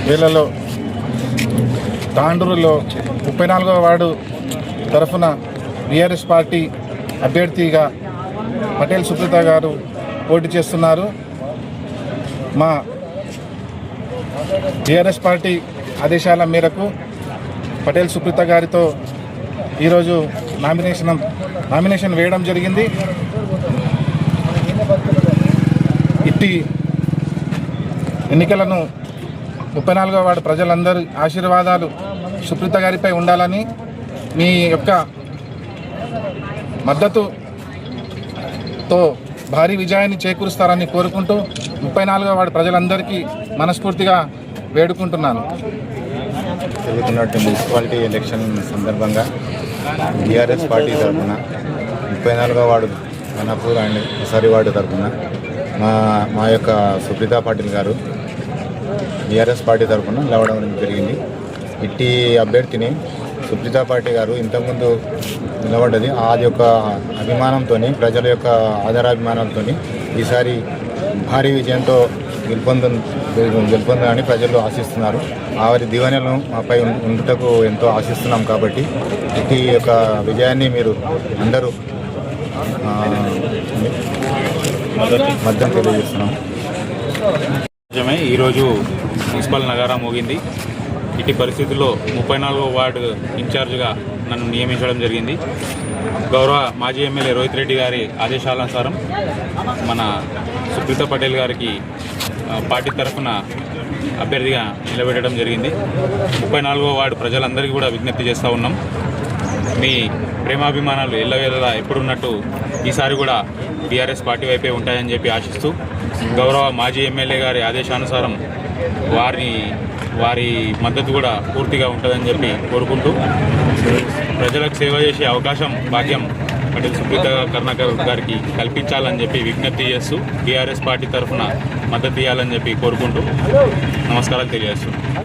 వీళ్ళలో తాండూరులో 34వ వార్డు తరఫున BRS party అభ్యర్థిగా పటేల్ సుప్రీత గారు పోటీ చేస్తున్నారు. మా బీఆర్ఎస్ పార్టీ ఆదేశాల మేరకు పటేల్ సుప్రీత గారితో ఈరోజు నామినేషన్ వేయడం జరిగింది. ఇట్టి ఎన్నికలను 34వ వార్డు ప్రజలందరి ఆశీర్వాదాలు సుప్రీత గారిపై ఉండాలని, మీ యొక్క మద్దతుతో భారీ విజయాన్ని చేకూరుస్తారని కోరుకుంటూ 34వ వార్డు ప్రజలందరికీ మనస్ఫూర్తిగా వేడుకుంటున్నాను. జరుగుతున్నటువంటి మున్సిపాలిటీ ఎలక్షన్ సందర్భంగా బీఆర్ఎస్ పార్టీ తరఫున 34వ వార్డు ఖానాపూర్ అండ్ ముసారి వార్డు తరఫున మా యొక్క సుప్రీత పాటిల్ గారు బీఆర్ఎస్ పార్టీ తరఫున నిలవడం జరిగింది. ఇట్టి అభ్యర్థిని సుప్రీత పాటిల్ గారు ఇంతకుముందు నిలబడ్డది అది యొక్క అభిమానంతో, ప్రజల యొక్క ఆధారాభిమానంతో ఈసారి భారీ విజయంతో గెలుపొందని ప్రజలు ఆశిస్తున్నారు. వారి దీవెనలను మాపై ఉండుటకు ఎంతో ఆశిస్తున్నాం. కాబట్టి ఇట్టి యొక్క విజయాన్ని మీరు అందరూ మద్దతు తెలియజేస్తున్నాం. ఈరోజు మున్సిపల్ నగారా మోగింది. ఇట్టి పరిస్థితుల్లో 34వ వార్డు ఇన్ఛార్జ్గా నన్ను నియమించడం జరిగింది. గౌరవ మాజీ ఎమ్మెల్యే రోహిత్ రెడ్డి గారి ఆదేశానుసారం మన సుప్రీత పటేల్ గారికి పార్టీ తరఫున అభ్యర్థిగా నిలబెట్టడం జరిగింది. 34వ వార్డు ప్రజలందరికీ కూడా విజ్ఞప్తి చేస్తూ ఉన్నాం, మీ ప్రేమాభిమానాలు ఎల్లవేళలా ఎప్పుడున్నట్టు ఈసారి కూడా బీఆర్ఎస్ పార్టీ వైపే ఉంటాయని చెప్పి ఆశిస్తూ, గౌరవ మాజీ ఎమ్మెల్యే గారి ఆదేశానుసారం వారి మద్దతు కూడా పూర్తిగా ఉంటుందని చెప్పి కోరుకుంటూ, ప్రజలకు సేవ చేసే అవకాశం భాగ్యం పటేల్ సుప్రీత కరుణాకర్ గారికి కల్పించాలని చెప్పి విజ్ఞప్తి చేస్తూ బీఆర్ఎస్ పార్టీ తరఫున మద్దతు ఇవ్వాలని చెప్పి కోరుకుంటూ నమస్కారాలు తెలియజేస్తున్నాను.